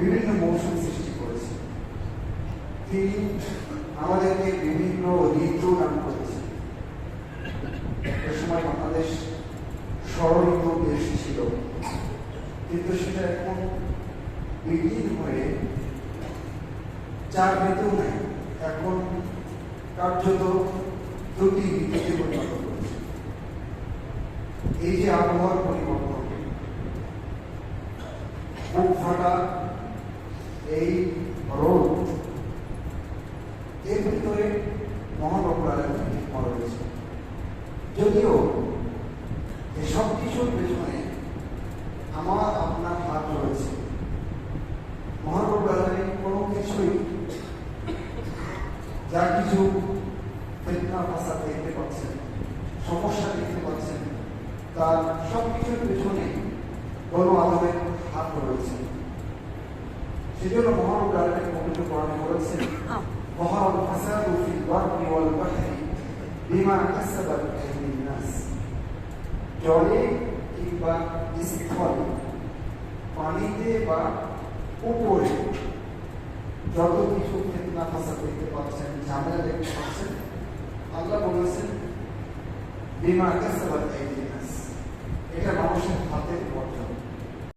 বিভিন্ন মৌসুম সৃষ্টি করেছেন। তিনি আমাদেরকে বিভিন্ন ঋতু দান করেছেন। একটা সময় বাংলাদেশ ষড়ঋতু দেশ ছিল, কিন্তু সেটা এখন বিলীন হয়ে 4 ঋতু নেই, এখন কার্যত 2টি ঋতুতে পরিণত করেছে। এই যে আবহাওয়ার পরিবর্তন, বুক ফাটা এই রোদ, এর ভিতরে মহানগর রয়েছে। যদিও এসব কিছুর পেছনে আমার আপনার হাত রয়েছে। মহানগর কোনো কিছুই যা কিছু ফিতনা ফাসাদ দেখতে পাচ্ছেন, সমস্যা দেখতে পাচ্ছেন, তার সবকিছুর পেছনে বড় আলমের হাত রয়েছে। সেজন্য মহানগর পবিত্র কোরআনে বলেছেন, ظهر الفساد في البر والبحر بما كسبت أيدي الناس। জলে কিংবা স্থলে, পানিতে বা উপরে যত কিছু ফিতনা ফাসাদ দেখতে পাচ্ছেন, ঝামেলা দেখতে পাচ্ছেন, আল্লাহ বলেছেন বিমা কাসাবাত